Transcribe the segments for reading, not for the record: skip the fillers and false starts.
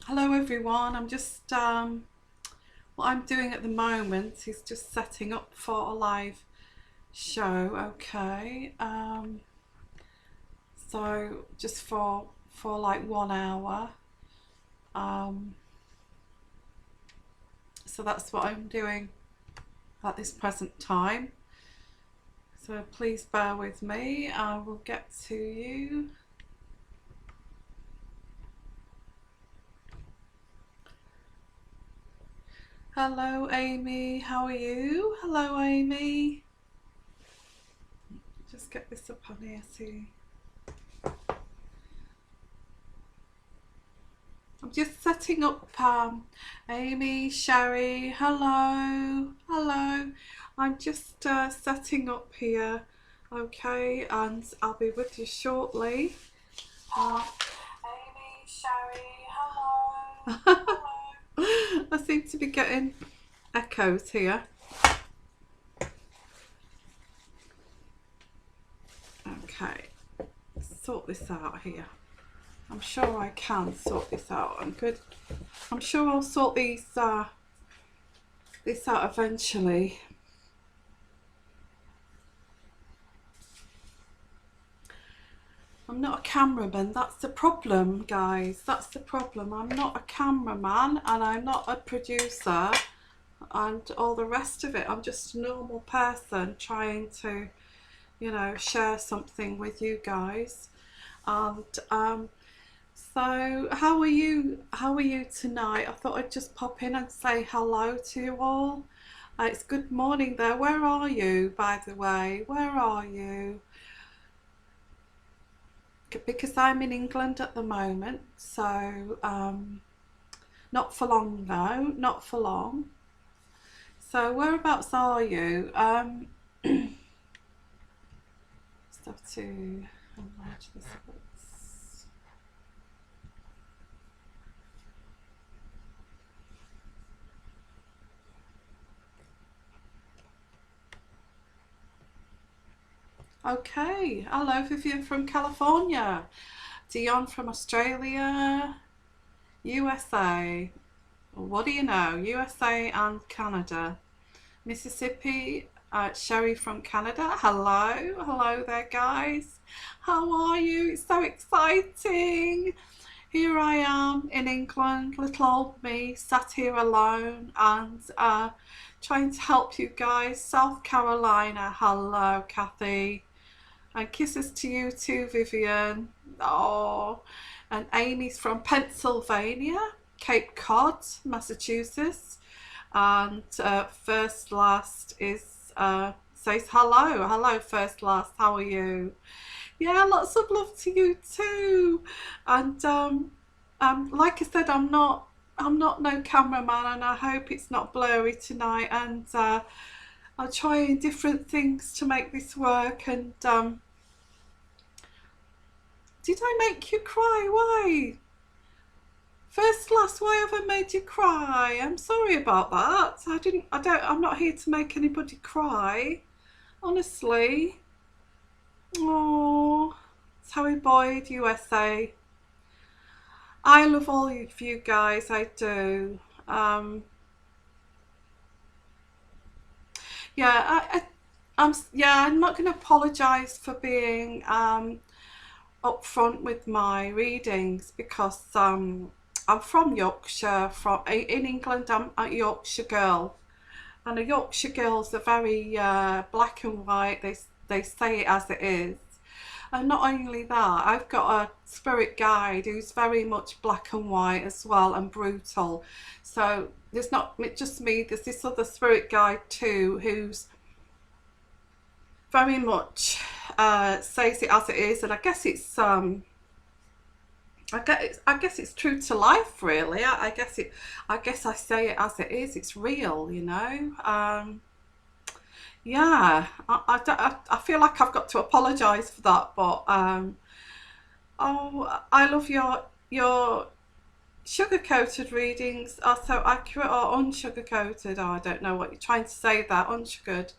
Hello everyone, I'm just what I'm doing at the moment is just setting up for a live show. Okay, so just for like 1 hour, um, so that's what I'm doing at this present time, so please bear with me. I will get to you. Hello Amy, how are you? Hello Amy. Just get this up on here too. I'm just setting up. Amy, Sherry, hello. I'm just setting up here, okay, and I'll be with you shortly. Amy, Sherry, hello. I seem to be getting echoes here. Okay, sort this out here. I'm sure I can sort this out. I'm sure I'll sort this out eventually. I'm not a cameraman, that's the problem, guys. That's the problem. I'm not a cameraman and I'm not a producer and all the rest of it. I'm just a normal person trying to, share something with you guys. And so how are you tonight? I thought I'd just pop in and say hello to you all. It's good morning there. Where are you, by the way? Where are you? Because I'm in England at the moment, so not for long though, not for long. So whereabouts are you? Just have to enlarge this a bit. Okay, hello Vivian from California, Dion from Australia, USA, what do you know, USA and Canada, Mississippi, Sherry from Canada, hello there guys, how are you? It's so exciting. Here I am in England, little old me, sat here alone and trying to help you guys. South Carolina, hello Kathy. And kisses to you too, Vivian. Oh, and Amy's from Pennsylvania, Cape Cod, Massachusetts. And First Last is says hello, First Last. How are you? Yeah, lots of love to you too. And like I said, I'm not no cameraman, and I hope it's not blurry tonight. And I'll try different things to make this work. And did I make you cry? Why? First Last, why have I made you cry? I'm sorry about that. I'm not here to make anybody cry. Honestly. Oh, Terry Boyd, USA. I love all of you guys, I do. Yeah, I'm not going to apologise for being upfront with my readings because I'm from Yorkshire. In England, I'm a Yorkshire girl, and the Yorkshire girls are very black and white. They say it as it is. And not only that, I've got a spirit guide who's very much black and white as well, and brutal. So there's not just me, there's this other spirit guide too who's very much says it as it is, and I guess it's I guess it's true to life, really. I guess I say it as it is. It's real, Yeah, I feel like I've got to apologise for that, but oh, I love your sugar coated readings are so accurate, or unsugar coated. Oh, I don't know what you're trying to say there. Unsugared.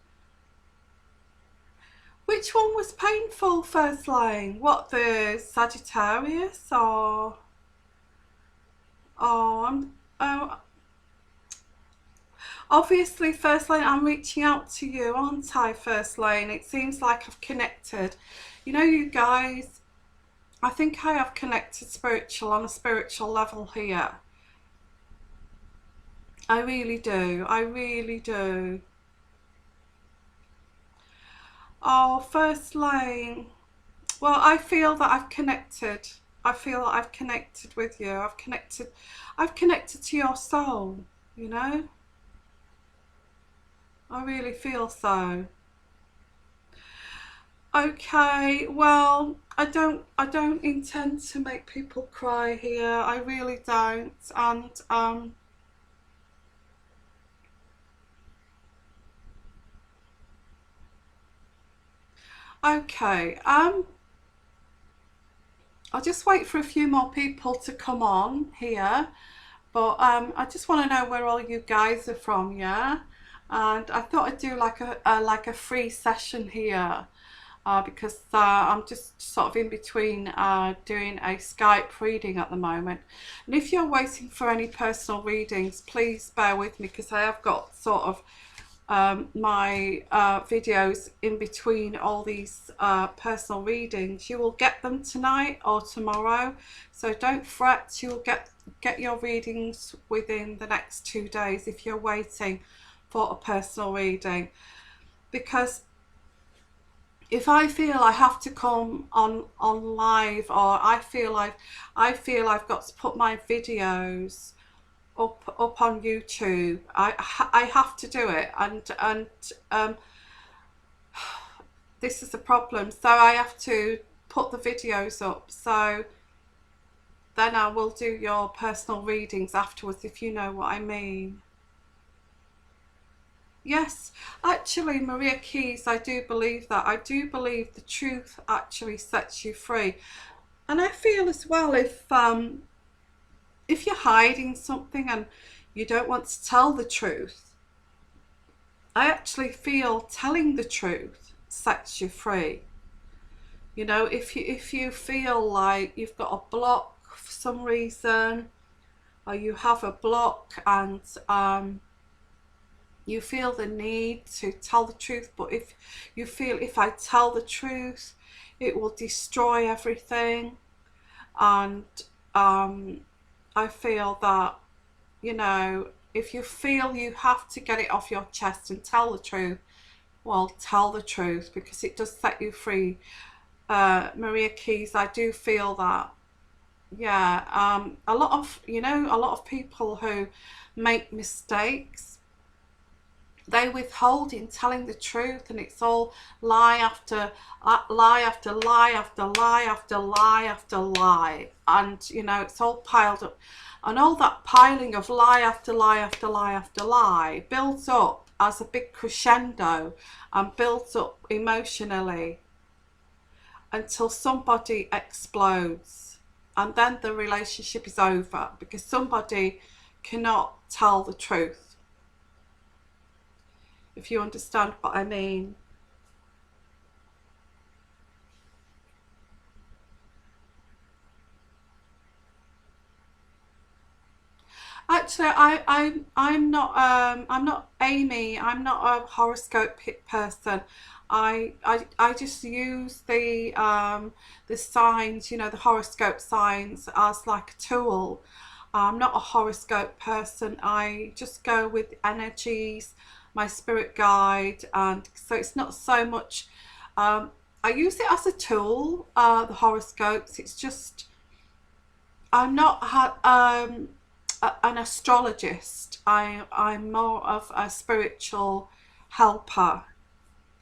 Which one was painful, first line? What, the Sagittarius or Oh, oh, obviously, First Lane, I'm reaching out to you, aren't I, First Lane? It seems like I've connected. You know, you guys, I think I have connected spiritual on a spiritual level here. I really do. I really do. Oh, First Lane. Well, I feel that I've connected. I feel that I've connected with you. I've connected to your soul, you know? I really feel so. Okay, well, I don't intend to make people cry here. I really don't. And okay, I'll just wait for a few more people to come on here. But I just want to know where all you guys are from, yeah? And I thought I'd do like a free session here. Because I'm just sort of in between doing a Skype reading at the moment. And if you're waiting for any personal readings, please bear with me, because I have got sort of my videos in between all these personal readings. You will get them tonight or tomorrow, so don't fret. You will get your readings within the next 2 days if you're waiting for a personal reading. Because if I feel I have to come on live, or I feel I've got to put my videos up on YouTube, I have to do it, and this is a problem. So I have to put the videos up. So then I will do your personal readings afterwards, if you know what I mean. Yes, actually, Maria Keys, I do believe that. I do believe the truth actually sets you free. And I feel as well, if you're hiding something and you don't want to tell the truth, I actually feel telling the truth sets you free. You know, if you feel like you've got a block for some reason, or you have a block, and you feel the need to tell the truth, but if you feel, if I tell the truth, it will destroy everything, and I feel that, you know, if you feel you have to get it off your chest and tell the truth, well, tell the truth, because it does set you free. Maria Keys, I do feel that. Yeah, a lot of people who make mistakes, they withhold in telling the truth, and it's all lie after lie after lie after lie after lie after lie, and you know, it's all piled up, and all that piling of lie after lie after lie after lie builds up as a big crescendo, and builds up emotionally until somebody explodes, and then the relationship is over, because somebody cannot tell the truth, if you understand what I mean. Actually, I'm not Amy. I'm not a horoscope person. I just use the signs, you know, the horoscope signs, as like a tool. I'm not a horoscope person. I just go with energies, my spirit guide, and so it's not so much. I use it as a tool. The horoscopes. It's just, I'm not an astrologist. I'm more of a spiritual helper,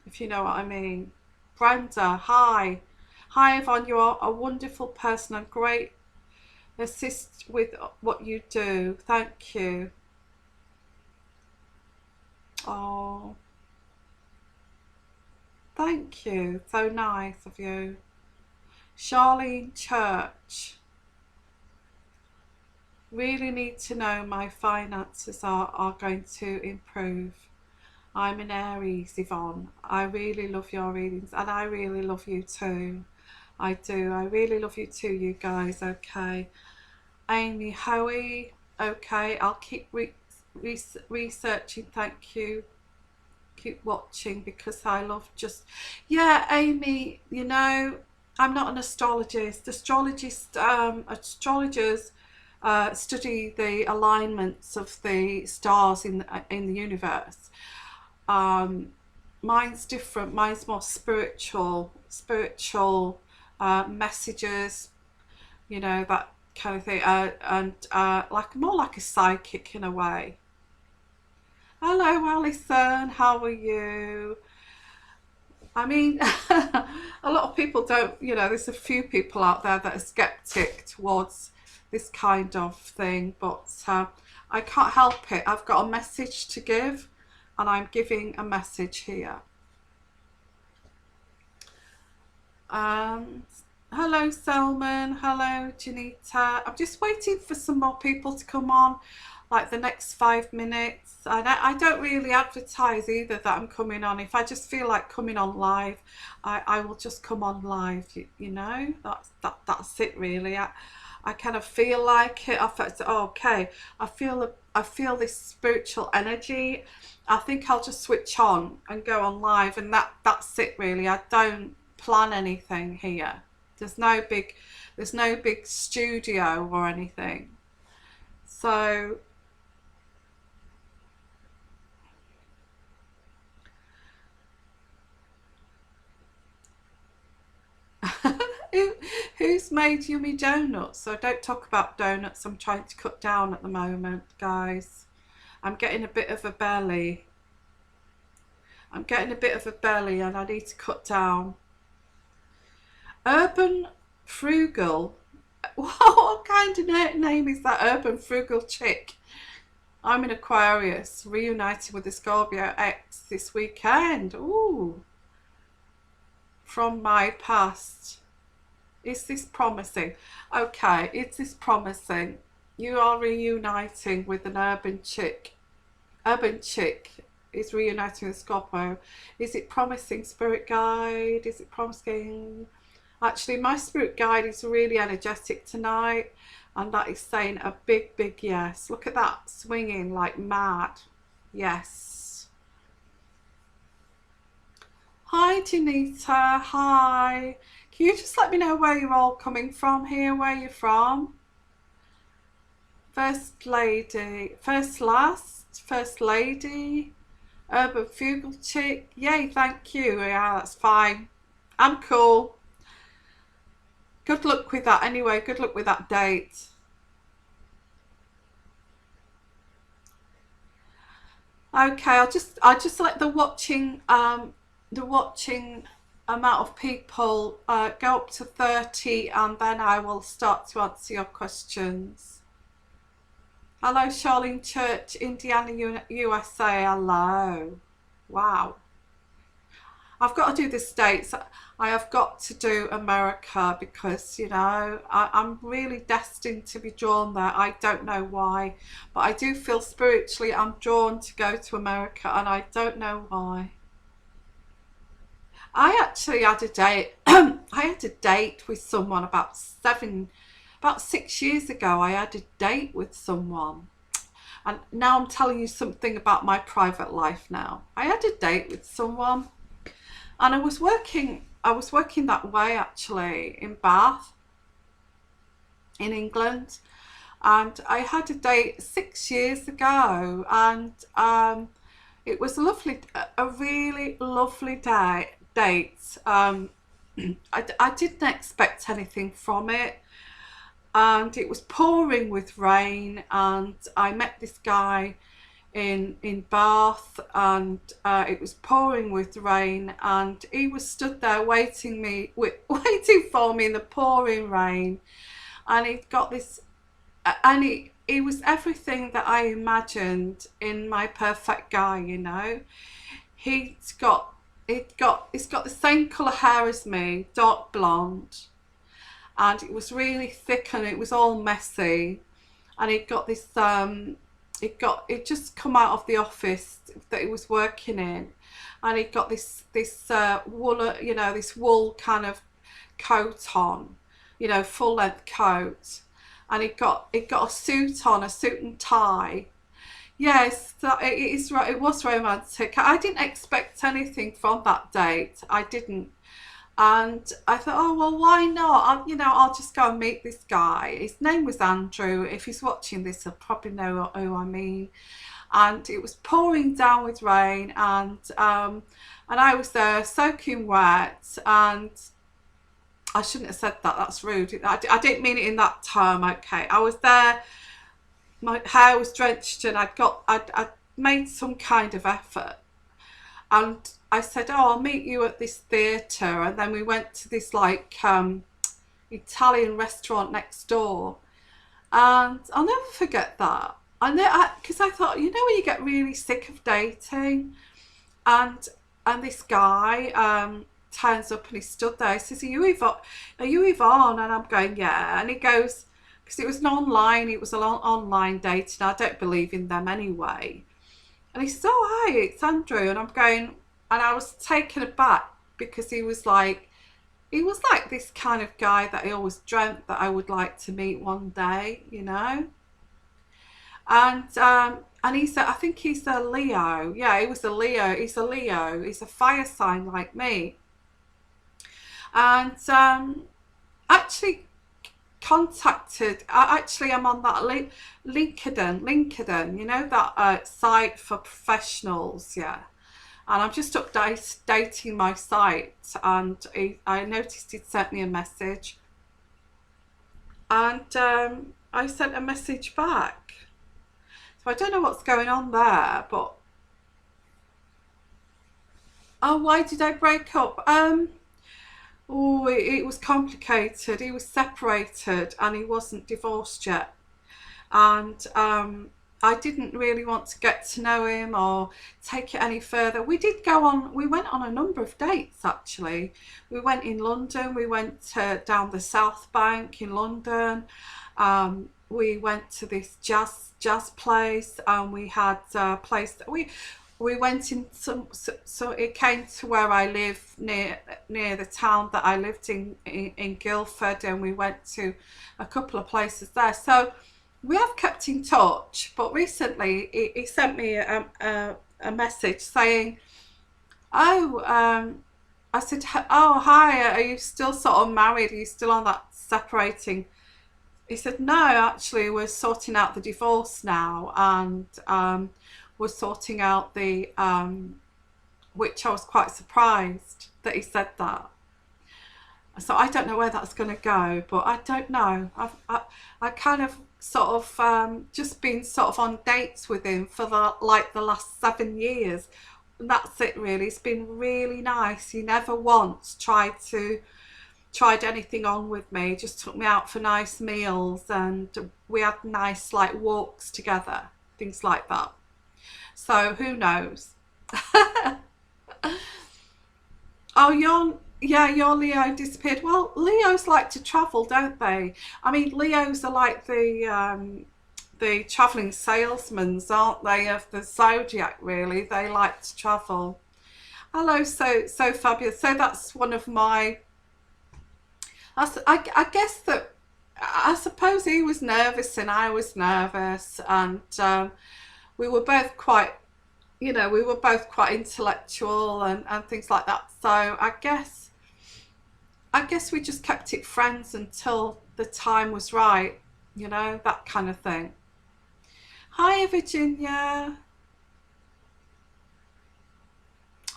if you know what I mean. Brenda, hi. Hi, Yvonne, you are a wonderful person and great assist with what you do. Thank you. Oh, thank you. So nice of you. Charlene Church. Really need to know my finances are going to improve. I'm an Aries, Yvonne. I really love your readings, and I really love you too. I do. I really love you too, you guys. Okay. Amy Hoey. Okay, I'll keep researching. Thank you. Keep watching because I love just, yeah, Amy, you know, I'm not an astrologist. Astrologers study the alignments of the stars in the universe. Mine's different. Mine's more spiritual messages, you know, that kind of thing, and like more like a psychic in a way. Hello, Alison. How are you? I mean, a lot of people don't, you know, there's a few people out there that are skeptic towards this kind of thing, but I can't help it. I've got a message to give, and I'm giving a message here. Hello, Selman. Hello, Janita. I'm just waiting for some more people to come on, like the next 5 minutes. I don't really advertise either that I'm coming on. If I just feel like coming on live, I will just come on live. You know, that's it really. I kind of feel like it. I felt okay. I feel this spiritual energy. I think I'll just switch on and go on live, and that's it really. I don't plan anything here. There's no big studio or anything. So who's made yummy donuts? So don't talk about donuts. I'm trying to cut down at the moment, guys. I'm getting a bit of a belly. And I need to cut down. Urban Frugal. What kind of name is that? Urban Frugal Chick. I'm in Aquarius, reuniting with the Scorpio ex this weekend. Ooh. From my past. Is this promising? Okay, is this promising? You are reuniting with an urban chick. Urban chick is reuniting with Scorpio. Is it promising, spirit guide? Is it promising? Actually, my spirit guide is really energetic tonight, and that is saying a big yes. Look at that, swinging like mad. Yes. Hi, Janita. Hi. Can you just let me know where you're all coming from here, where you're from? First lady, first lady, urban fugal chick. Yay, thank you. Yeah, that's fine. I'm cool. Good luck with that anyway. Good luck with that date. Okay, I'll just let the watching amount of people go up to 30, and then I will start to answer your questions. Hello, Charlene Church, Indiana, USA. Hello. Wow. I've got to do the States. I have got to do America because, you know, I'm really destined to be drawn there. I don't know why, but I do feel spiritually I'm drawn to go to America, and I don't know why. I actually had a date. I had a date with someone about 6 years ago. I had a date with someone. And now I'm telling you something about my private life now. I had a date with someone, and I was working that way actually in Bath, in England. And I had a date 6 years ago, and it was a really lovely date. I didn't expect anything from it, and it was pouring with rain, and I met this guy in Bath, and it was pouring with rain, and he was stood there waiting for me in the pouring rain, and he'd got this, and he was everything that I imagined in my perfect guy, you know. He's got the same colour hair as me, dark blonde, and it was really thick, and it was all messy, and he'd got this it just come out of the office that he was working in, and he'd got this wool, you know, this wool kind of coat on, you know, full length coat, and he got a suit on, a suit and tie. Yes, it was romantic. I didn't expect anything from that date. I didn't. And I thought, oh, well, why not? I'll just go and meet this guy. His name was Andrew. If he's watching this, he'll probably know who I mean. And it was pouring down with rain, and I was there soaking wet, and I shouldn't have said that. That's rude. I didn't mean it in that term. Okay, I was there. My hair was drenched, and I'd made some kind of effort, and I said, "Oh, I'll meet you at this theatre," and then we went to this Italian restaurant next door, and I'll never forget that. Because I thought, when you get really sick of dating, and this guy turns up and he stood there. He says, "Are you Yvonne? Are you Yvonne?" And I'm going, "Yeah." And he goes, because it was an online dating. I don't believe in them anyway. And he says, "Oh, hi, it's Andrew." And I'm going, and I was taken aback because he was like this kind of guy that I always dreamt that I would like to meet one day, And he said, I think he's a Leo. Yeah, he was a Leo. He's a Leo. He's a fire sign like me. And actually I'm on that LinkedIn, that site for professionals, yeah. And I'm just updating my site, and I noticed he'd sent me a message, and I sent a message back. So I don't know what's going on there, but why did I break up? It was complicated. He was separated and he wasn't divorced yet, and I didn't really want to get to know him or take it any further. We went on a number of dates actually. We went in London, we went down the South Bank in London, we went to this jazz place, and we had a place that we went in so it came to where I live, near the town that I lived in Guildford, and we went to a couple of places there. So we have kept in touch, but recently he sent me a message saying, I said, "Oh, hi, are you still sort of married? Are you still on that separating?" He said, "No, actually, we're sorting out the divorce now, and we're sorting out the," which I was quite surprised that he said that. So I don't know where that's going to go, but I don't know. I kind of sort of just been sort of on dates with him for the last 7 years. And that's it really. It's been really nice. He never once tried anything on with me. He just took me out for nice meals, and we had nice walks together, things like that. So who knows? Oh, your Leo disappeared. Well, Leos like to travel, don't they? I mean, Leos are like the travelling salesmen, aren't they, of the zodiac, really. They like to travel. Hello, so fabulous. So that's one of my... I guess that... I suppose he was nervous and I was nervous, and we were both quite... we were both quite intellectual and things like that. So I guess we just kept it friends until the time was right, that kind of thing. Hi, Virginia.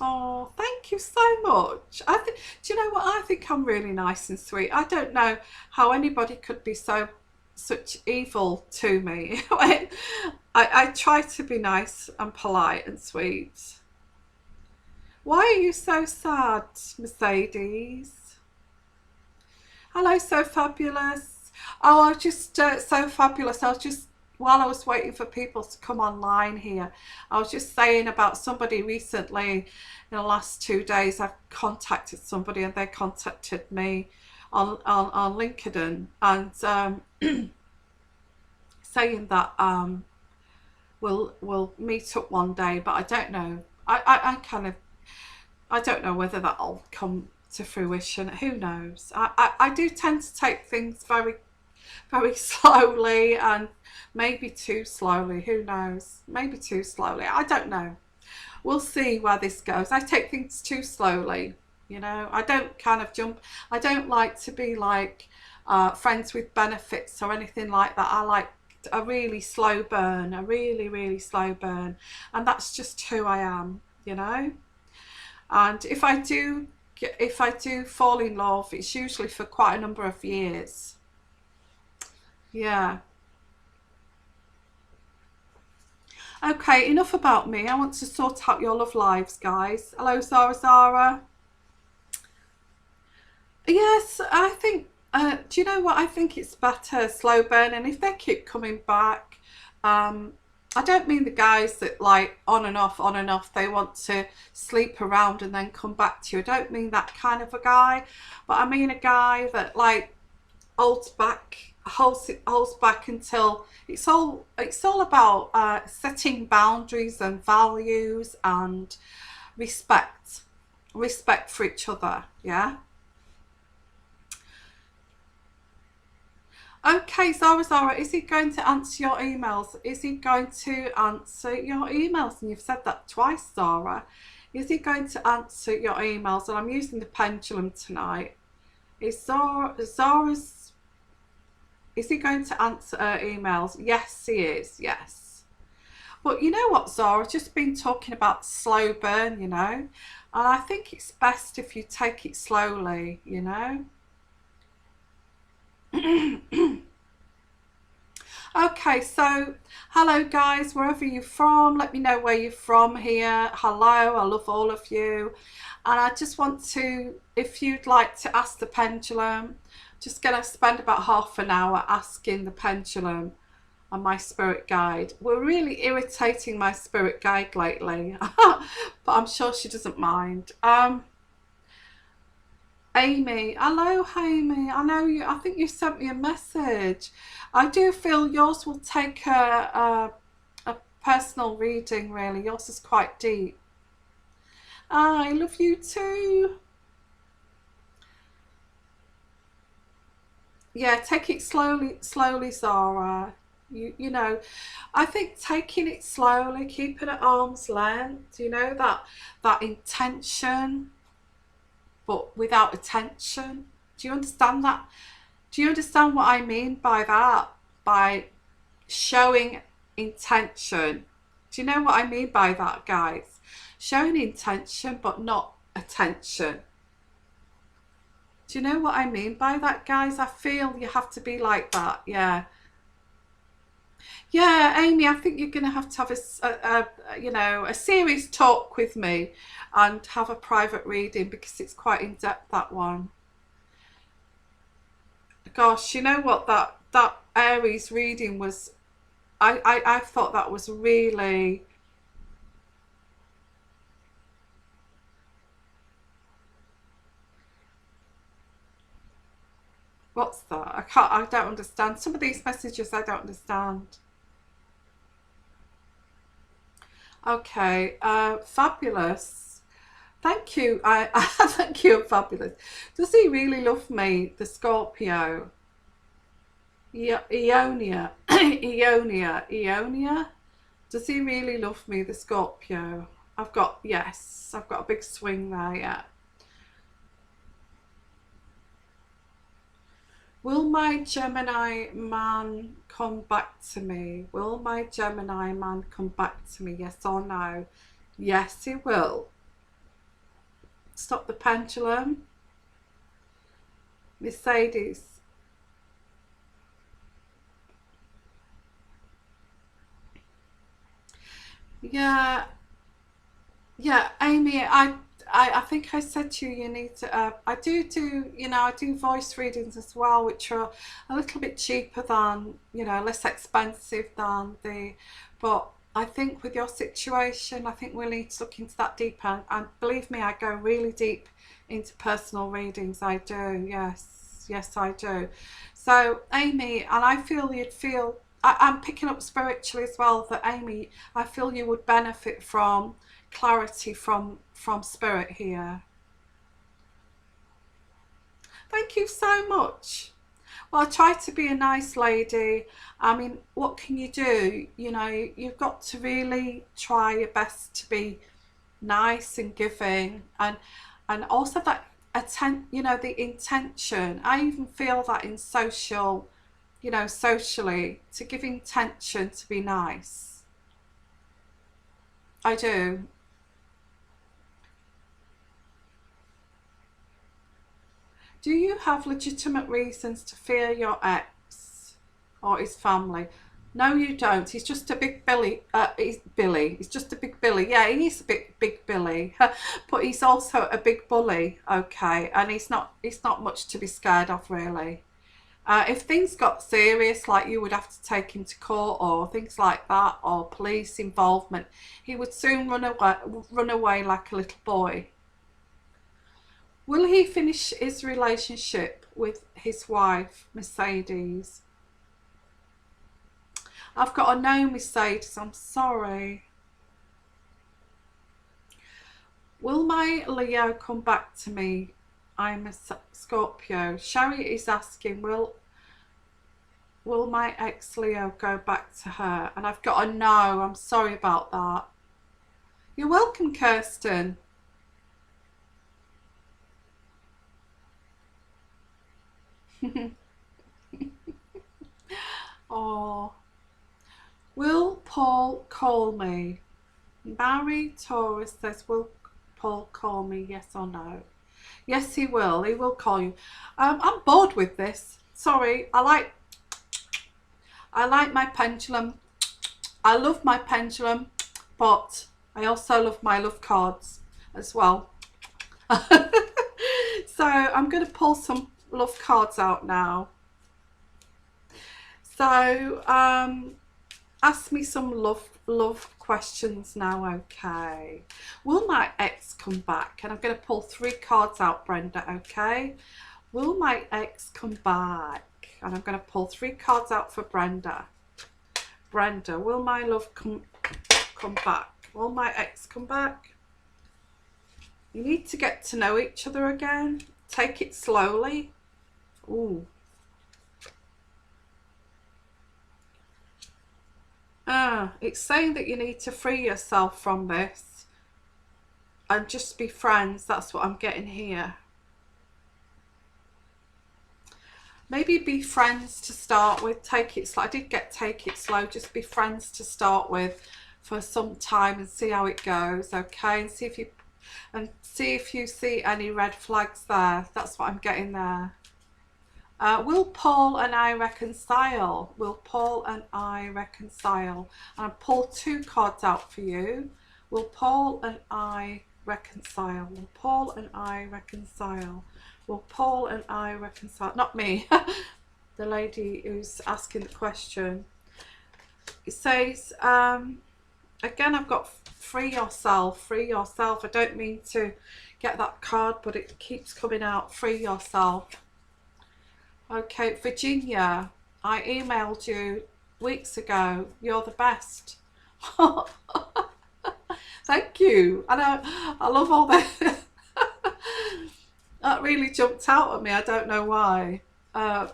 Oh, thank you so much. Do you know what? I think I'm really nice and sweet. I don't know how anybody could be such evil to me. I try to be nice and polite and sweet. Why are you so sad, Mercedes? Hello, so fabulous. Oh, I was just so fabulous. I was just, while I was waiting for people to come online here, I was just saying about somebody recently. In the last 2 days, I've contacted somebody, and they contacted me on LinkedIn, and saying that we'll meet up one day, but I don't know. I don't know whether that'll come to fruition. Who knows? I do tend to take things very very slowly, and maybe too slowly, who knows, maybe too slowly, I don't know. We'll see where this goes. I take things too slowly, you know. I don't kind of jump. I don't like to be like friends with benefits or anything like that. I like a really slow burn, a really slow burn, and that's just who I am, you know. And if I do fall in love, it's usually for quite a number of years. Yeah. Okay, enough about me. I want to sort out your love lives, guys. Hello, Zara. Yes, I think, do you know what? I think it's better slow burn. And if they keep coming back, um, I don't mean the guys that like on and off, they want to sleep around and then come back to you. I don't mean that kind of a guy, but I mean a guy that like holds back until it's all about setting boundaries and values and respect respect for each other. Yeah. Okay, Zara, is he going to answer your emails? Is he going to answer your emails? And you've said that twice, Zara. Is he going to answer your emails? And I'm using the pendulum tonight. Is he going to answer emails? Yes, he is. Yes. But you know what, Zara? I've just been talking about slow burn, you know. And I think it's best if you take it slowly, you know. Okay, so hello guys, wherever you're from, let me know where you're from here. Hello, I love all of you. And I just want to, if you'd like to ask the pendulum, just gonna spend about half an hour asking the pendulum and my spirit guide. We're really irritating my spirit guide lately, but I'm sure she doesn't mind. Amy, hello Amy, I know you, I think you sent me a message. I do feel yours will take a personal reading, really. Yours is quite deep. I love you too. Yeah, take it slowly, Zara. You know, I think taking it slowly, keeping at arm's length, you know, that intention, but without attention. Do you understand that? Do you understand what I mean by that? By showing intention. Do you know what I mean by that, guys? Showing intention but not attention. Do you know what I mean by that, guys? I feel you have to be like that. Yeah. Yeah, Amy, I think you're going to have you know, a serious talk with me and have a private reading because it's quite in depth, that one. Gosh, you know what, that Aries reading was, I thought that was really, what's that? I don't understand. Some of these messages I don't understand. Okay, fabulous. Thank you. Thank you, fabulous. Does he really love me, the Scorpio? Eonia, Eonia. Does he really love me, the Scorpio? Yes, I've got a big swing there, yeah. Will my Gemini man come back to me? Will my Gemini man come back to me? Yes or no? Yes, he will. Stop the pendulum. Mercedes. Yeah, yeah, Amy, I think I said to you, you need to, I do, you know, I do voice readings as well, which are a little bit cheaper than, you know, less expensive than but I think with your situation, I think we'll need to look into that deeper. And believe me, I go really deep into personal readings. I do, yes, I do. So, Amy, and I feel I'm picking up spiritually as well that Amy, I feel you would benefit from clarity from spirit here. Thank you so much. Well, try to be a nice lady. I mean, what can you do? You know, you've got to really try your best to be nice and giving, and also that you know, the intention. I even feel that in social, you know, socially, to give intention to be nice. I do. Do you have legitimate reasons to fear your ex or his family? No, you don't. He's just a big Billy. He's Billy. He's just a big Billy. Yeah, he's a big Billy, but he's also a big bully. Okay, and he's not. He's not much to be scared of, really. If things got serious, like you would have to take him to court or things like that, or police involvement, he would soon run away like a little boy. Will he finish his relationship with his wife, Mercedes? I've got a no, Mercedes. I'm sorry. Will my Leo come back to me? I'm a Scorpio. Sherry is asking, will my ex Leo go back to her? And I've got a no. I'm sorry about that. You're welcome, Kirsten. Oh, will Paul call me? Barry Taurus says, will Paul call me? Yes or no? Yes, he will. He will call you. I'm bored with this. Sorry. I like my pendulum. I love my pendulum, but I also love my love cards as well. So I'm going to pull some love cards out now. So ask me some love questions now. Okay, will my ex come back? And I'm going to pull 3 cards out, Brenda. Okay, will my ex come back? And I'm going to pull 3 cards out for Brenda. Brenda, will my love come back? Will my ex come back? You need to get to know each other again. Take it slowly. Ooh. It's saying that you need to free yourself from this and just be friends. That's what I'm getting here. Maybe be friends to start with. Take it slow. I did get take it slow. Just be friends to start with for some time and see how it goes. Okay, and see if you see any red flags there. That's what I'm getting there. Will Paul and I reconcile? Will Paul and I reconcile? And I pull 2 cards out for you. Will Paul and I reconcile? Will Paul and I reconcile? Will Paul and I reconcile? Not me. The lady who's asking the question. It says, again, I've got free yourself, free yourself. I don't mean to get that card, but it keeps coming out. Free yourself. Okay, Virginia, I emailed you weeks ago. You're the best. Thank you. I love all that. That really jumped out at me. I don't know why.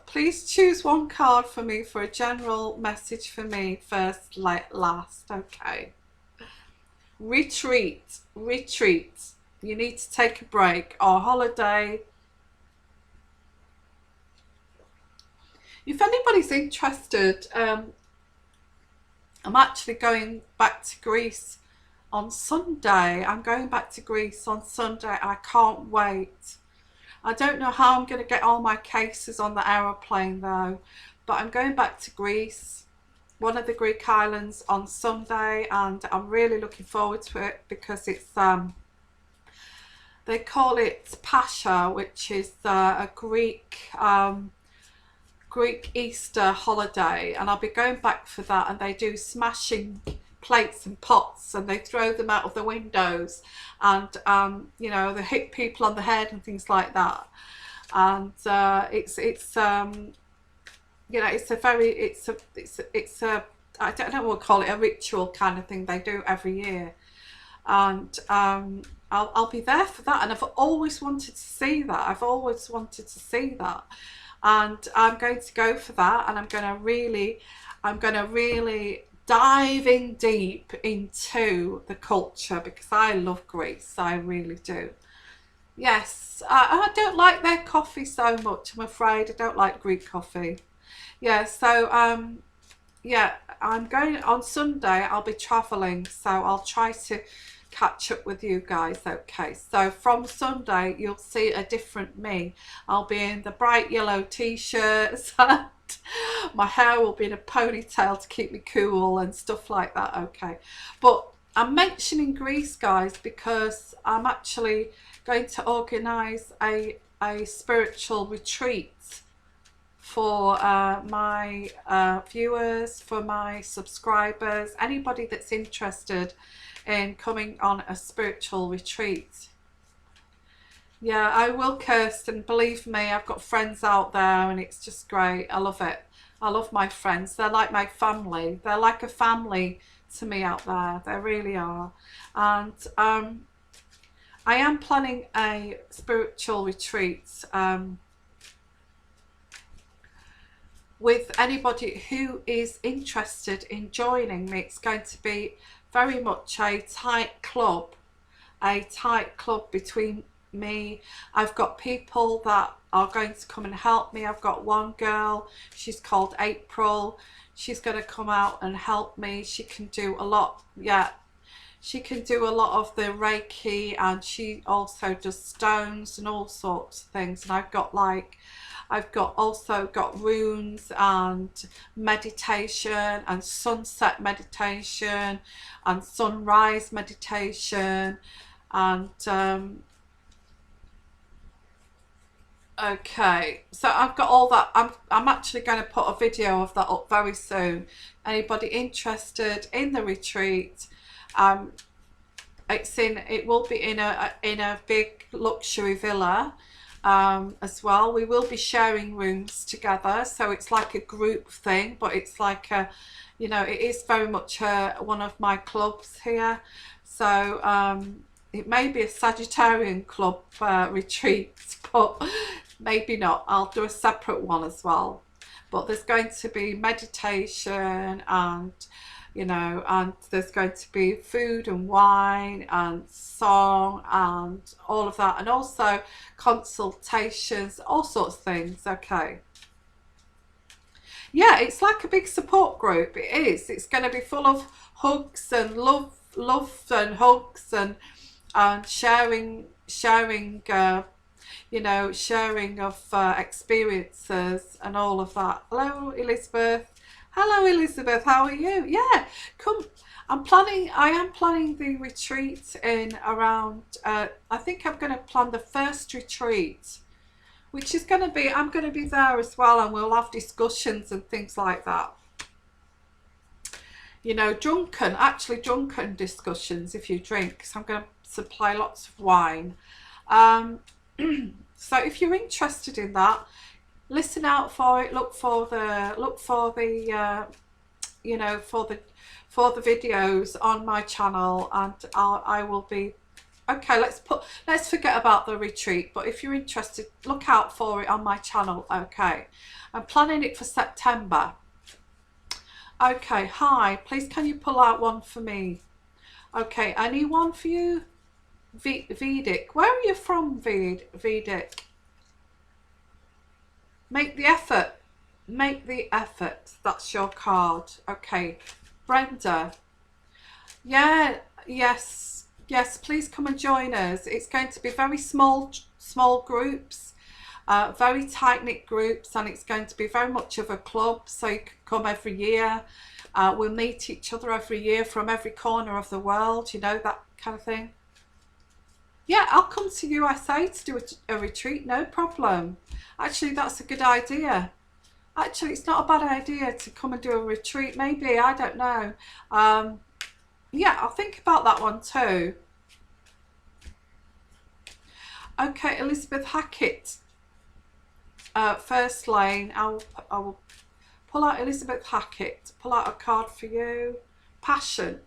Please choose 1 card for me for a general message for me. First, last. Okay. Retreat. Retreat. You need to take a break or holiday. If anybody's interested, I'm actually going back to Greece on Sunday. I'm going back to Greece on Sunday. I can't wait. I don't know how I'm going to get all my cases on the aeroplane though, but I'm going back to Greece, one of the Greek islands, on Sunday, and I'm really looking forward to it because it's they call it Pascha, which is a Greek Easter holiday, and I'll be going back for that. And they do smashing plates and pots, and they throw them out of the windows, and you know, they hit people on the head and things like that. And it's you know, it's a I don't know what we'll call it, a ritual kind of thing they do every year. And I'll be there for that, and I've always wanted to see that. I've always wanted to see that, and I'm going to go for that, and I'm going to really dive in deep into the culture, because I love Greece. I really do. Yes, I don't like their coffee so much, I'm afraid. I don't like Greek coffee. Yeah, so yeah, I'm going on Sunday. I'll be traveling, so I'll try to catch up with you guys. Okay, so from Sunday you'll see a different me. I'll be in the bright yellow t-shirts and my hair will be in a ponytail to keep me cool and stuff like that. Okay, but I'm mentioning Greece, guys, because I'm actually going to organise a spiritual retreat for my viewers, for my subscribers, anybody that's interested in coming on a spiritual retreat. Yeah, I will, Kirsten. Believe me, I've got friends out there and it's just great. I love it. I love my friends. They're like my family. They're like a family to me out there. They really are. And I am planning a spiritual retreat with anybody who is interested in joining me. It's going to be very much a tight club between me. I've got people that are going to come and help me. I've got one girl, she's called April. She's going to come out and help me. She can do a lot. Yeah, she can do a lot of the Reiki, and she also does stones and all sorts of things. And I've also got runes and meditation and sunset meditation and sunrise meditation and okay, so I've got all that. I'm actually going to put a video of that up very soon. Anybody interested in the retreat, it will be in a big luxury villa as well. We will be sharing rooms together, so it's like a group thing, but it's like a, you know, it is very much one of my clubs here. So it may be a Sagittarian club retreat, but maybe not. I'll do a separate one as well. But there's going to be meditation and, you know, and there's going to be food and wine and song and all of that, and also consultations, all sorts of things. Okay. Yeah, it's like a big support group. It is. It's going to be full of hugs and love and hugs and sharing, you know, sharing of experiences and all of that. Hello, Elizabeth. Hello, Elizabeth. How are you? Yeah, come. I am planning the retreat in around. I think I'm going to plan the first retreat, which is going to be. I'm going to be there as well, and we'll have discussions and things like that. You know, drunken discussions if you drink, because I'm going to supply lots of wine. So if you're interested in that, listen out for it. Look for the you know, for the videos on my channel, and I will be. Okay, let's forget about the retreat, but if you're interested, look out for it on my channel. Okay, I'm planning it for September. Okay, hi, please can you pull out one for me? Okay, any one for you? Vedic, where are you from, Vedic? Make the effort. Make the effort. That's your card. Okay, Brenda. Yeah, yes, please come and join us. It's going to be very small groups, very tight-knit groups, and it's going to be very much of a club, so you can come every year. We'll meet each other every year from every corner of the world, you know, that kind of thing. Yeah, I'll come to USA to do a retreat, no problem. Actually, that's a good idea. Actually, it's not a bad idea to come and do a retreat. Maybe, I don't know. Yeah, I'll think about that one too. Okay, Elizabeth Hackett. First lane. I will pull out Elizabeth Hackett. Pull out a card for you. Passion.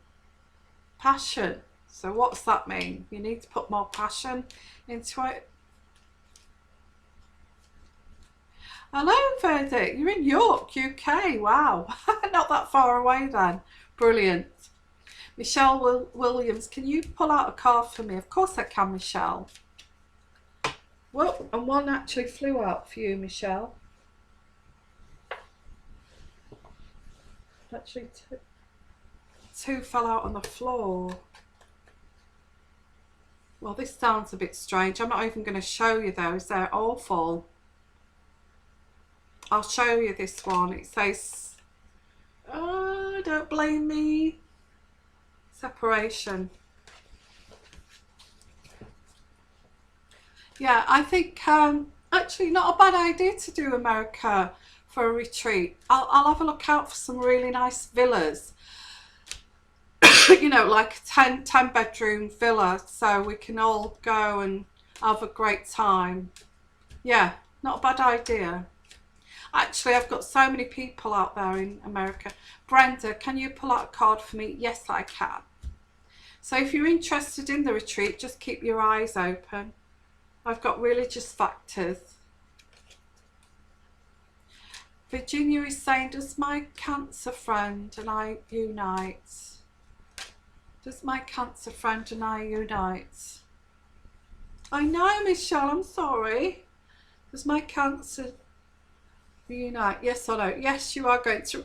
So what's that mean? You need to put more passion into it. Hello, Verdict. You're in York, UK. Wow. Not that far away then. Brilliant. Michelle Williams, can you pull out a card for me? Of course I can, Michelle. Well, and one actually flew out for you, Michelle. Actually, two fell out on the floor. Well, this sounds a bit strange. I'm not even going to show you those. They're awful. I'll show you this one. It says, oh, don't blame me. Separation. Yeah, I think actually not a bad idea to do America for a retreat. I'll have a look out for some really nice villas. You know, like a 10 bedroom villa, so we can all go and have a great time. Yeah, not a bad idea. Actually, I've got so many people out there in America. Brenda, can you pull out a card for me? Yes, I can. So if you're interested in the retreat, just keep your eyes open. I've got religious factors. Virginia is saying, does my Cancer friend and I unite? Does my Cancer friend and I unite? I know, Michelle, I'm sorry. Does my Cancer reunite? Yes or no? Yes, you are going to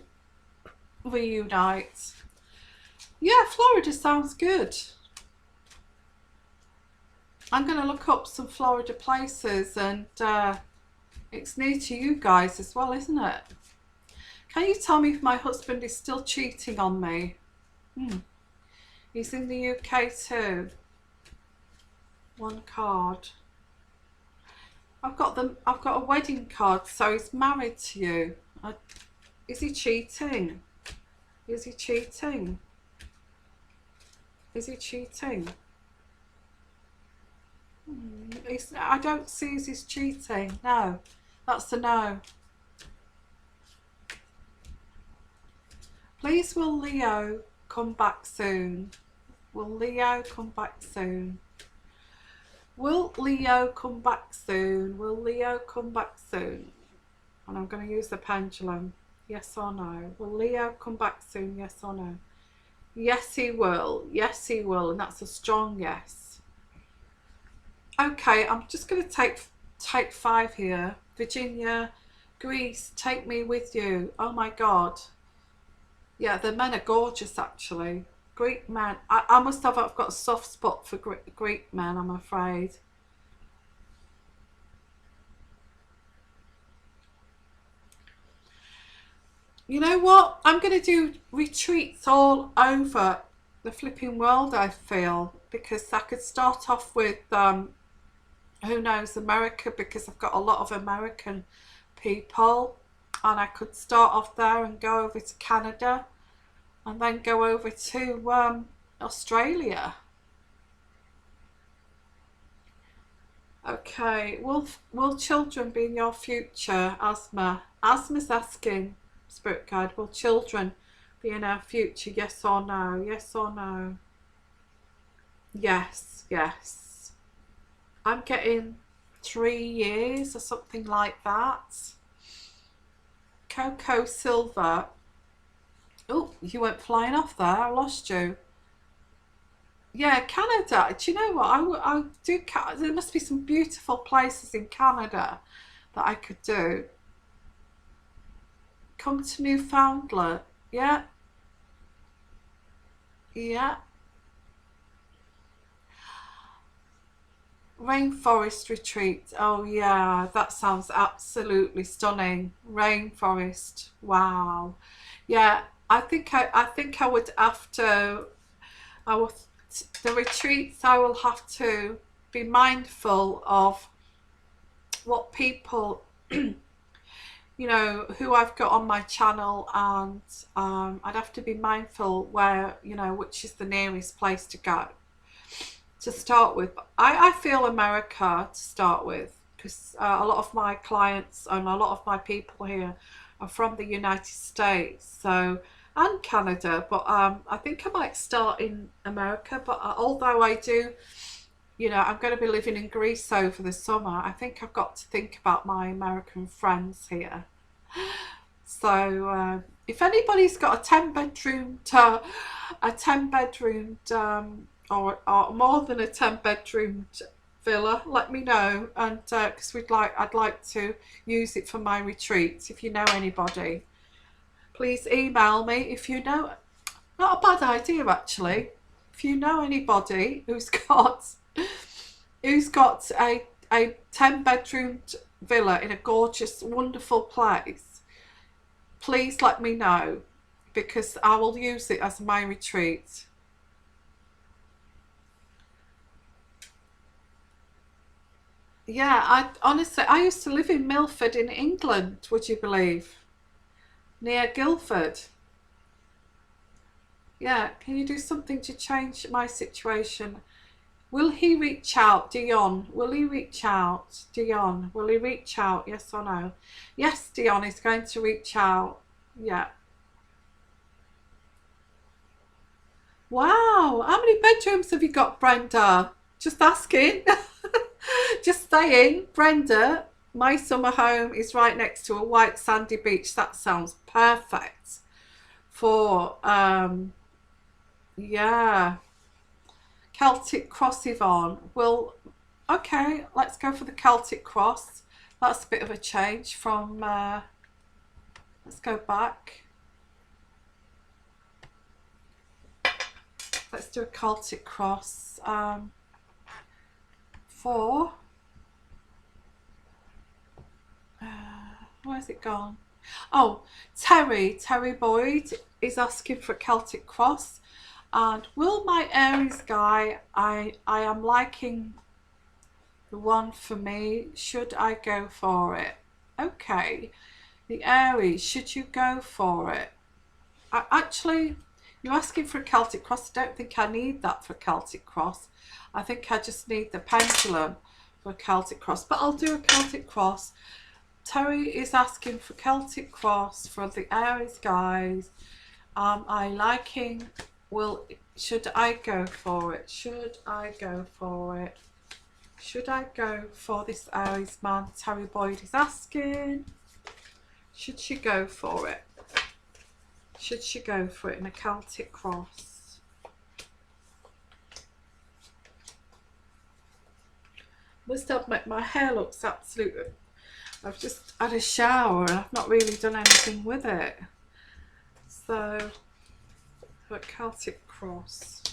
reunite. Yeah, Florida sounds good. I'm going to look up some Florida places, and it's near to you guys as well, isn't it? Can you tell me if my husband is still cheating on me? He's in the UK too. One card. I've got a wedding card, so he's married to you. Is he cheating? Is he cheating? Is he cheating? I don't see as he's cheating. No, that's a no. Please, will Leo come back soon? Will Leo come back soon? Will Leo come back soon? Will Leo come back soon? And I'm going to use the pendulum. Yes or no? Will Leo come back soon? Yes or no? Yes, he will. Yes, he will. And that's a strong yes. Okay, I'm just going to take 5 here. Virginia, Greece, take me with you. Oh my God. Yeah, the men are gorgeous actually. Greek men. I must have, I've got a soft spot for Greek men, I'm afraid. You know what? I'm going to do retreats all over the flipping world, I feel, because I could start off with, who knows, America, because I've got a lot of American people, and I could start off there and go over to Canada, and then go over to Australia. Okay, will children be in your future? Asma's asking, Spirit Guide, will children be in our future? Yes or no? Yes or no? Yes, yes. I'm getting 3 years or something like that. Coco Silver. Oh, you went flying off there. I lost you. Yeah, Canada. Do you know what? I do. There must be some beautiful places in Canada that I could do. Come to Newfoundland. Yeah. Yeah. Rainforest retreat. Oh yeah, that sounds absolutely stunning. Rainforest. Wow. Yeah, I think I would have to. The retreats, I will have to be mindful of what people, you know, who I've got on my channel, and I'd have to be mindful where, you know, which is the nearest place to go to start with. I feel America to start with, because a lot of my clients and a lot of my people here are from the United States, so and Canada, but I think I might start in America. But although I do, you know, I'm going to be living in Greece over the summer, I think I've got to think about my American friends here. So if anybody's got a 10 bedroom, or more than a 10 bedroom villa, let me know, and because I'd like to use it for my retreats. If you know anybody, please email me. If you know, not a bad idea actually. If you know anybody who's got a 10 bedroom villa in a gorgeous, wonderful place, please let me know, because I will use it as my retreat. Yeah, I used to live in Milford in England, would you believe? Near Guildford. Yeah, can you do something to change my situation? Will he reach out, Dion? Will he reach out, Dion? Will he reach out? Yes or no? Yes, Dion is going to reach out. Yeah. Wow, how many bedrooms have you got, Brenda? Just asking. Just saying, Brenda, my summer home is right next to a white sandy beach. That sounds perfect for, yeah. Celtic Cross, Yvonne. Well, okay, let's go for the Celtic Cross. That's a bit of a change from, let's go back. Let's do a Celtic Cross. For, where's it gone? Oh, Terry Boyd is asking for a Celtic Cross. And will my Aries guy, I am liking the one for me, should I go for it? Okay, the Aries, should you go for it? Actually, you're asking for a Celtic Cross. I don't think I need that for Celtic Cross. I think I just need the Pendulum for a Celtic Cross, but I'll do a Celtic Cross. Terry is asking for Celtic Cross for the Aries guys. I liking, should I go for it? Should I go for it? Should I go for this Aries man? Terry Boyd is asking. Should she go for it? Should she go for it in a Celtic Cross? Must admit, my hair looks absolutely... I've just had a shower and I've not really done anything with it. So, for Celtic Cross.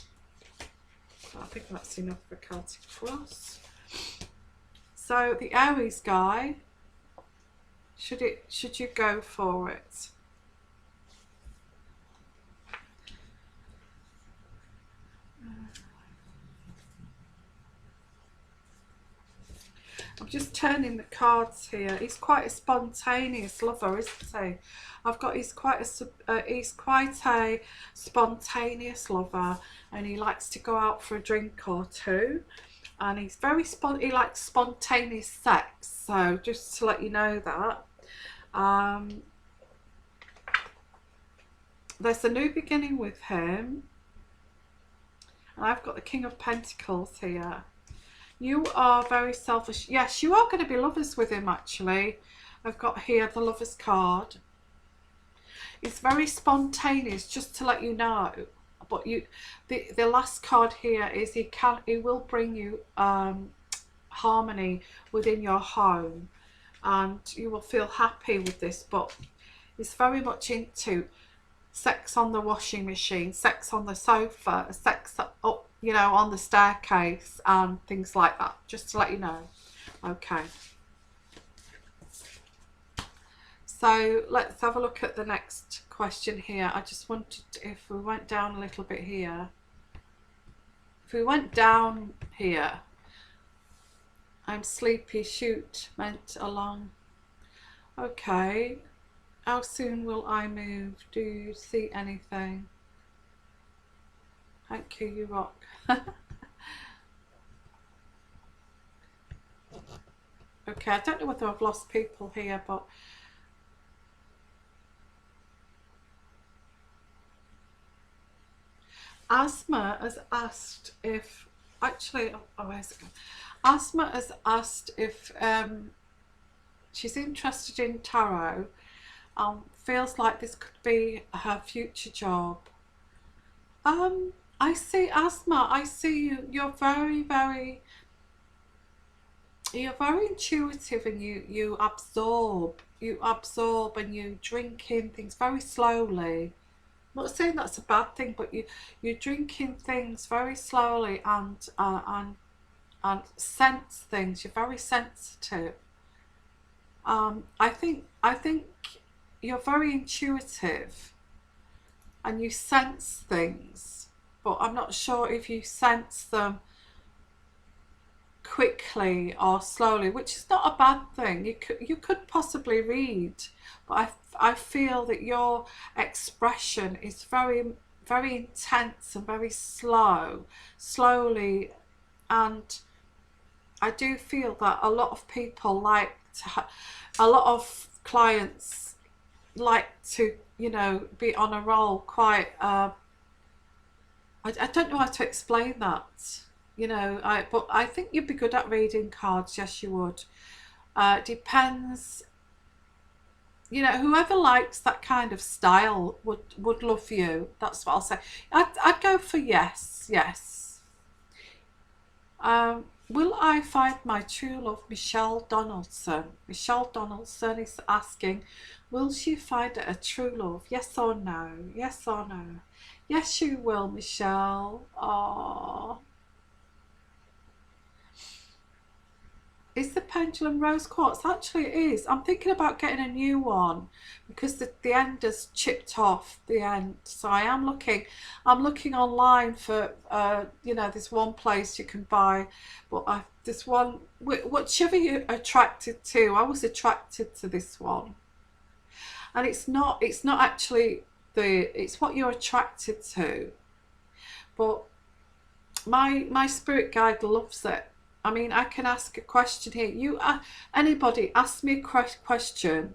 I think that's enough for Celtic Cross. So the Aries guy, should you go for it? I'm just turning the cards here. He's quite a spontaneous lover, isn't he? He's quite a spontaneous lover, and he likes to go out for a drink or two, and he's he likes spontaneous sex. So just to let you know that. There's a new beginning with him, and I've got the King of Pentacles here. You are very selfish. Yes, you are going to be lovers with him, actually. I've got here the Lover's card. It's very spontaneous, just to let you know. But the last card here is he will bring you harmony within your home, and you will feel happy with this. But he's very much into sex on the washing machine, sex on the sofa, sex up, you know, on the staircase and things like that, just to let you know. Okay, so let's have a look at the next question here. I just wanted, if we went down a little bit here, if we went down here, I'm sleepy, shoot, meant along. Okay, how soon will I move? Do you see anything? Thank you, you rock. Okay, I don't know whether I've lost people here, but Asma has asked if, actually, oh, where's it gone? Asma has asked if she's interested in tarot and feels like this could be her future job. I see, Asma, I see you, you're very intuitive, and you absorb and you drink in things very slowly. I'm not saying that's a bad thing, but you're drinking things very slowly, and sense things. You're very sensitive. I think you're very intuitive and you sense things, but I'm not sure if you sense them quickly or slowly, which is not a bad thing. You could possibly read, but I feel that your expression is very intense and very slowly, and I do feel that a lot of people like to a lot of clients like to, be on a roll quite. I don't know how to explain that. But I think you'd be good at reading cards. Yes, you would. Depends. Whoever likes that kind of style would love you. That's what I'll say. I'd go for yes, yes. Will I find my true love, Michelle Donaldson? Michelle Donaldson is asking, will she find a true love? Yes or no? Yes or no? Yes, you will, Michelle. Aww. Is the pendulum rose quartz? Actually, it is. I'm thinking about getting a new one because the end has chipped off the end. So I'm looking online for, there's one place you can buy, but this one, whichever you're attracted to, I was attracted to this one. And it's not actually it's what you're attracted to. But my spirit guide loves it. I mean, I can ask a question here. Anybody ask me a question.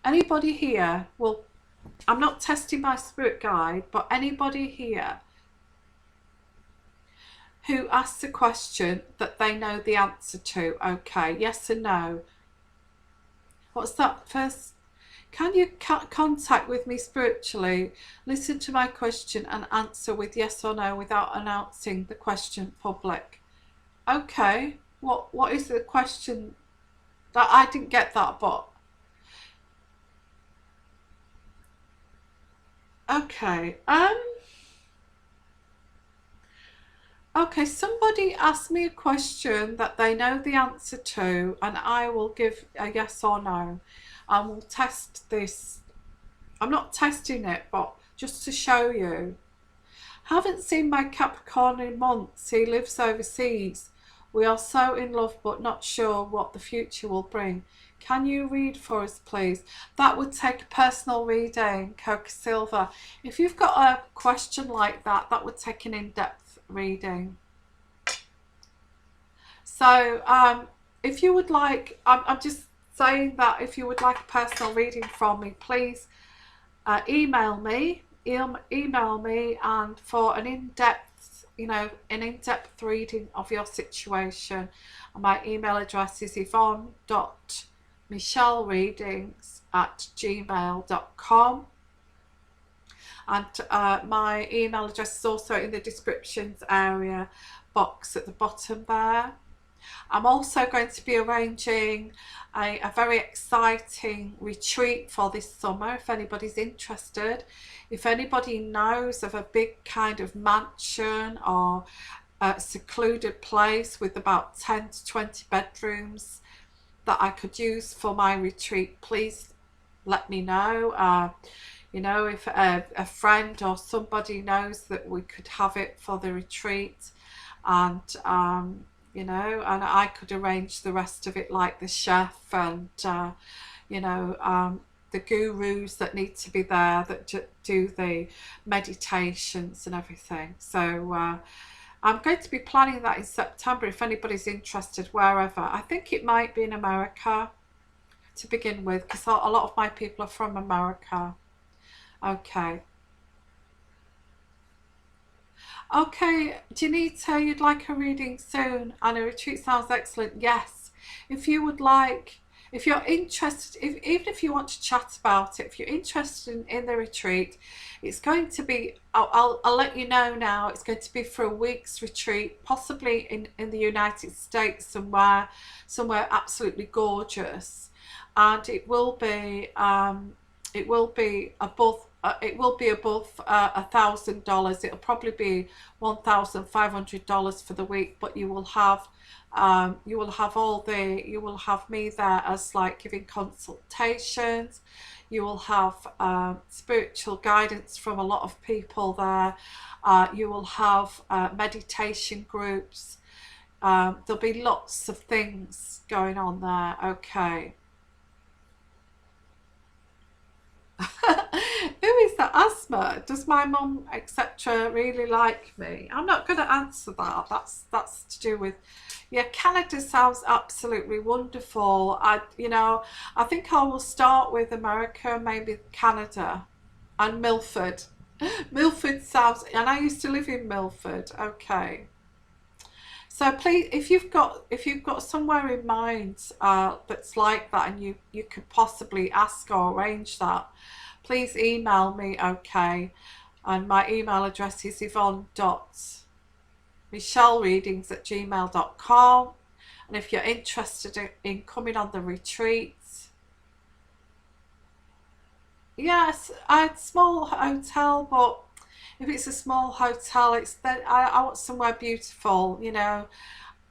Anybody here will. I'm not testing my spirit guide, but anybody here who asks a question that they know the answer to. Okay, yes or no. What's that first? Can you contact with me spiritually, listen to my question and answer with yes or no without announcing the question public? Okay, what is the question? That I didn't get that, but okay. Okay, somebody asked me a question that they know the answer to, and I will give a yes or no. And we'll test this. I'm not testing it, but just to show you. Haven't seen my Capricorn in months. He lives overseas. We are so in love but not sure what the future will bring. Can you read for us, please? That would take a personal reading, Coca Silva. If you've got a question like that, that would take an in-depth reading. So if you would like, I'm just saying that if you would like a personal reading from me, please email me and for an in-depth reading of your situation. And my email address is yvonne.michellereadings@gmail.com, and my email address is also in the descriptions area box at the bottom there. I'm also going to be arranging a very exciting retreat for this summer if anybody's interested. If anybody knows of a big kind of mansion or a secluded place with about 10 to 20 bedrooms that I could use for my retreat, please let me know. If a friend or somebody knows that we could have it for the retreat, and and I could arrange the rest of it, like the chef and the gurus that need to be there that do the meditations and everything. So I'm going to be planning that in September if anybody's interested, wherever. I think it might be in America to begin with, because a lot of my people are from America. Okay. Okay, Janita, you'd like a reading soon, and a retreat sounds excellent. Yes, if you would like, if you're interested, even if you want to chat about it, if you're interested in the retreat, it's going to be, I'll let you know now, it's going to be for a week's retreat, possibly in the United States somewhere, somewhere absolutely gorgeous. And it will be above $1,000. It'll probably be $1,500 for the week, but you will have you will have me there as like giving consultations. You will have spiritual guidance from a lot of people there. You will have meditation groups. There'll be lots of things going on there. Okay. Who is that? Asthma? Does my mum, etc., really like me? I'm not going to answer that. That's to do with, yeah. Canada sounds absolutely wonderful. I think I will start with America, maybe Canada, and Milford. Milford sounds, and I used to live in Milford. Okay. So please, if you've got somewhere in mind that's like that, and you could possibly ask or arrange that, please email me. Okay, and my email address is yvonne.michellereadings@gmail.com. And if you're interested in coming on the retreat, yes, I had a small hotel, but if it's a small hotel, it's then I want somewhere beautiful.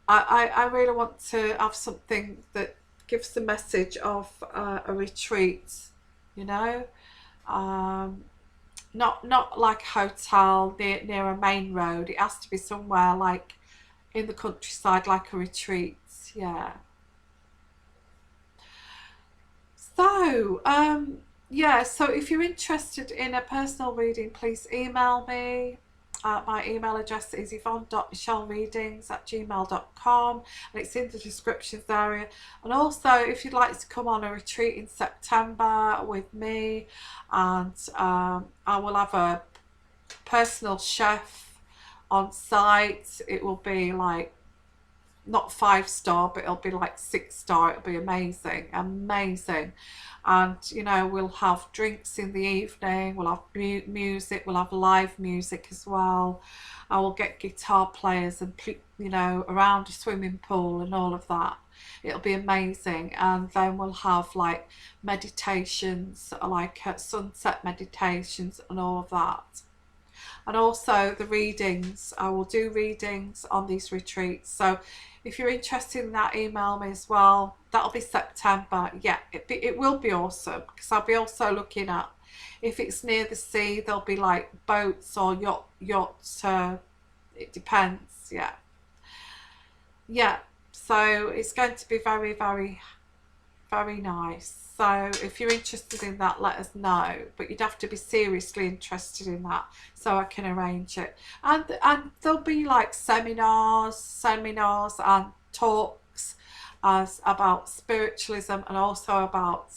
I really want to have something that gives the message of a retreat, you know, um, not like a hotel near a main road. It has to be somewhere like in the countryside, like a retreat. Yeah. So, yeah, so if you're interested in a personal reading, please email me. My email address is yvonne.michellereadings@gmail.com, and it's in the descriptions area. And also, if you'd like to come on a retreat in September with me, and I will have a personal chef on site. It will be like not 5 star, but it'll be like 6 star. It'll be amazing, amazing. And we'll have drinks in the evening, we'll have music, we'll have live music as well. I will get guitar players and around a swimming pool and all of that. It'll be amazing. And then we'll have like meditations, like sunset meditations and all of that. And also the readings, I will do readings on these retreats. So if you're interested in that, email me as well. That'll be September. Yeah, it will be awesome, because I'll be also looking at, if it's near the sea, there'll be like boats or yachts. It depends. Yeah, yeah. So it's going to be very, very, very nice. So if you're interested in that, let us know. But you'd have to be seriously interested in that, so I can arrange it. And there'll be like seminars and talks as about spiritualism, and also about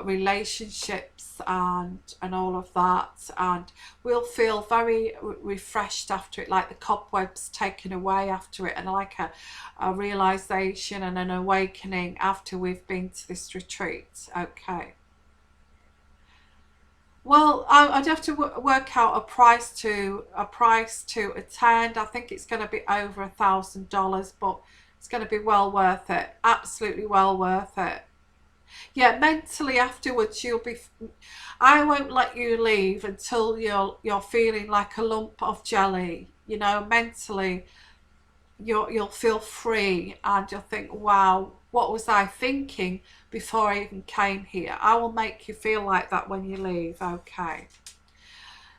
relationships and all of that. And we'll feel very refreshed after it, like the cobwebs taken away after it, and like a realization and an awakening after we've been to this retreat. Okay. Well, I'd have to work out a price to attend. I think it's going to be over $1,000, but it's going to be well worth it. Absolutely well worth it. Yeah, mentally afterwards you'll be. I won't let you leave until you're feeling like a lump of jelly. Mentally you'll feel free, and you'll think, wow, what was I thinking before I even came here? I will make you feel like that when you leave. Okay.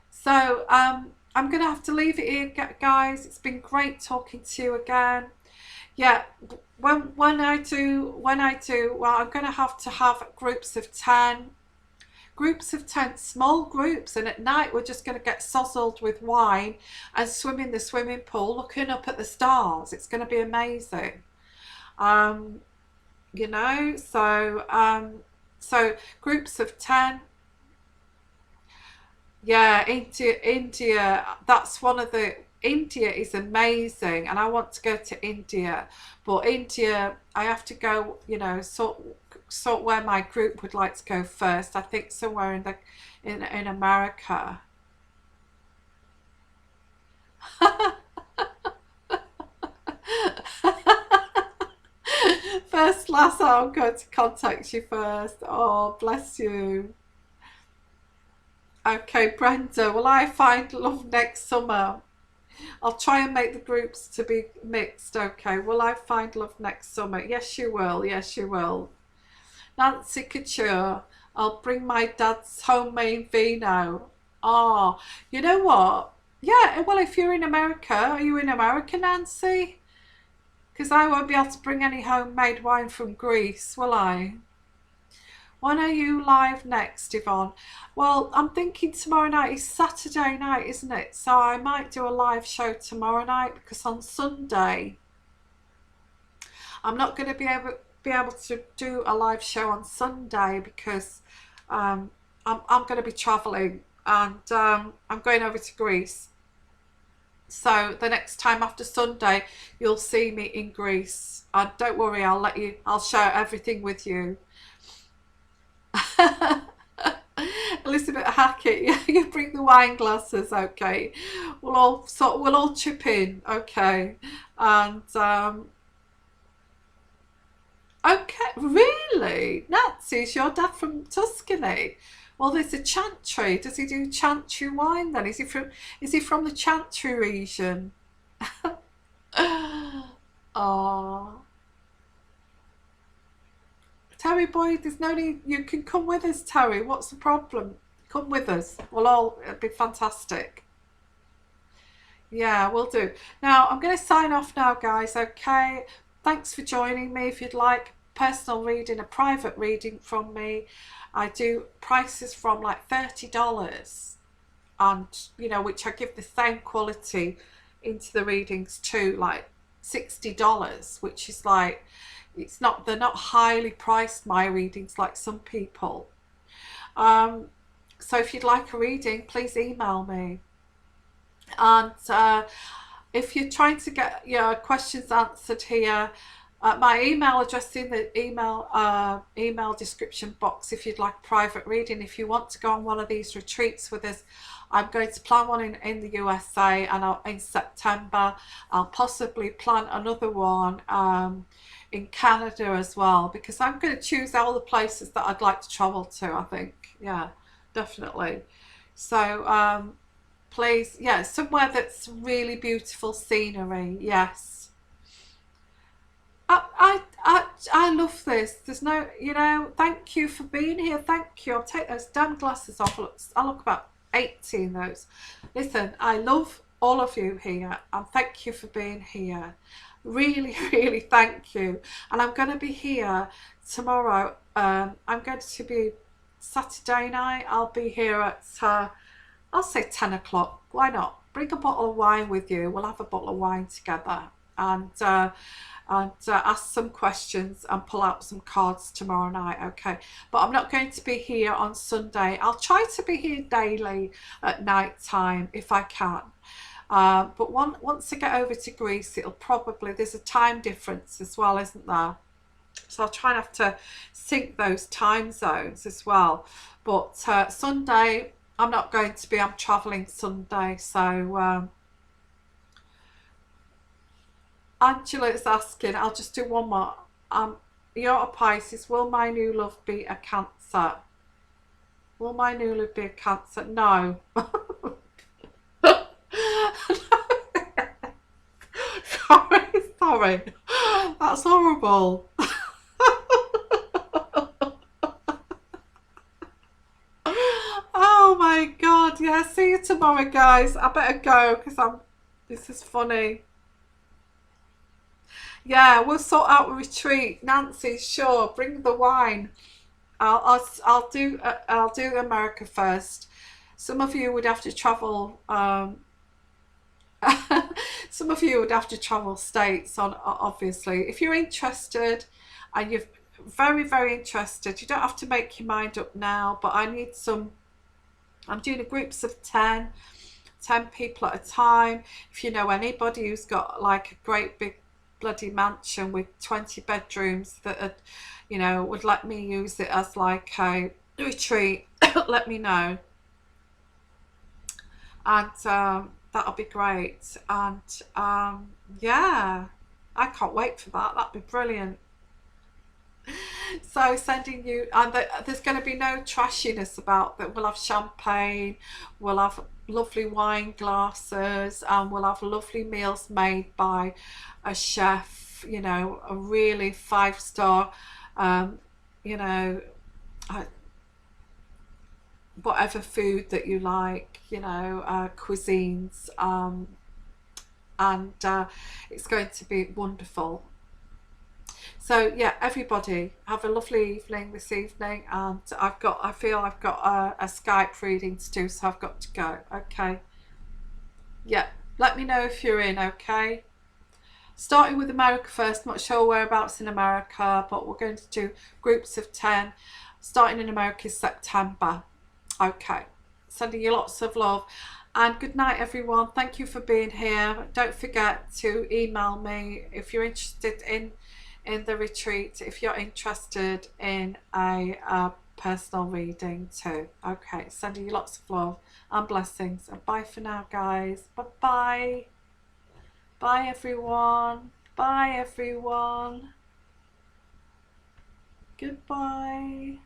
So I'm gonna have to leave it here, guys. It's been great talking to you again. Yeah, when I do, well, I'm gonna have to have groups of 10, small groups, and at night we're just going to get sozzled with wine and swim in the swimming pool looking up at the stars. It's going to be amazing. um so groups of 10, Yeah, India, that's one of the, India is amazing and I want to go to India. But India, I have to go, sort where my group would like to go first. I think somewhere in America. First class, I'm going to contact you first. Oh, bless you. Okay, Brenda, will I find love next summer? I'll try and make the groups to be mixed. Okay, will I find love next summer? Yes, you will. Yes, you will. Nancy Couture, I'll bring my dad's homemade vino. Oh, you know what? Yeah, well, if you're in America, are you in America, Nancy? Because I won't be able to bring any homemade wine from Greece, will I? When are you live next, Yvonne? Well, I'm thinking tomorrow night is Saturday night, isn't it? So I might do a live show tomorrow night because on Sunday I'm not going to be able to do a live show on Sunday because I'm going to be travelling and I'm going over to Greece. So the next time after Sunday, you'll see me in Greece. And don't worry, I'll share everything with you. Elizabeth Hackett, yeah, you bring the wine glasses, okay. We'll all chip in, okay. And okay, really? Nazis, your dad from Tuscany? Well, there's a Chantry. Does he do Chantry wine then? Is he from the Chantry region? Oh, Terry boy, there's no need. You can come with us, Terry. What's the problem? Come with us. It'll be fantastic. Yeah, we'll do. Now, I'm going to sign off now, guys, okay? Thanks for joining me. If you'd like personal reading, a private reading from me, I do prices from like $30 and, which I give the same quality into the readings to like $60, which is like, they're not highly priced, my readings, like some people. Um, so if you'd like a reading, please email me. And if you're trying to get your questions answered here, my email address in the email description box if you'd like a private reading. If you want to go on one of these retreats with us, I'm going to plan one in the USA and in September. I'll possibly plan another one in Canada as well, because I'm going to choose all the places that I'd like to travel to, I think. Yeah, definitely. So please, yeah, somewhere that's really beautiful scenery. Yes, I love this. There's no, thank you for being here. Thank you. I'll take those damn glasses off. I look about 80 in those. Listen, I love all of you here and thank you for being here. Really, really thank you. And I'm going to be here tomorrow. I'm going to be Saturday night. I'll be here at I'll say 10 o'clock. Why not? Bring a bottle of wine with you. We'll have a bottle of wine together and ask some questions and pull out some cards tomorrow night, okay? But I'm not going to be here on Sunday. I'll try to be here daily at night time if I can. But once I get over to Greece, there's a time difference as well, isn't there? So I'll try not to sync those time zones as well. But Sunday, I'm not going to be. I'm travelling Sunday. So Angela is asking, I'll just do one more. You're a Pisces. Will my new love be a Cancer? Will my new love be a Cancer? No. Sorry, sorry. That's horrible. Oh my god, yeah, see you tomorrow, guys. I better go because this is funny. Yeah, we'll sort out a retreat. Nancy, sure, bring the wine. I'll do America first. Some of you would have to travel. Some of you would have to travel states on, obviously. If you're interested, and you're very, very interested, you don't have to make your mind up now. But I need some. I'm doing a groups of 10 people at a time. If you know anybody who's got like a great big bloody mansion with 20 bedrooms that are, you know, would let me use it as like a retreat, let me know. And that'll be great. And yeah, I can't wait for that. That'd be brilliant. So sending you, and there's going to be no trashiness about that. We'll have champagne, we'll have lovely wine glasses, and we'll have lovely meals made by a chef, you know, a really 5-star, um, you know, uh, whatever food that you like, you know, cuisines, and it's going to be wonderful. So yeah, everybody have a lovely evening this evening, and I feel I've got a Skype reading to do, so I've got to go. Okay. Yeah, let me know if you're in. Okay. Starting with America first. Not sure whereabouts in America, but we're going to do groups of 10. Starting in America is September. Okay. Sending you lots of love. And good night, everyone. Thank you for being here. Don't forget to email me if you're interested in the retreat, if you're interested in a personal reading too. Okay, sending you lots of love and blessings. And bye for now, guys. Bye bye. Bye, everyone. Bye, everyone. Goodbye.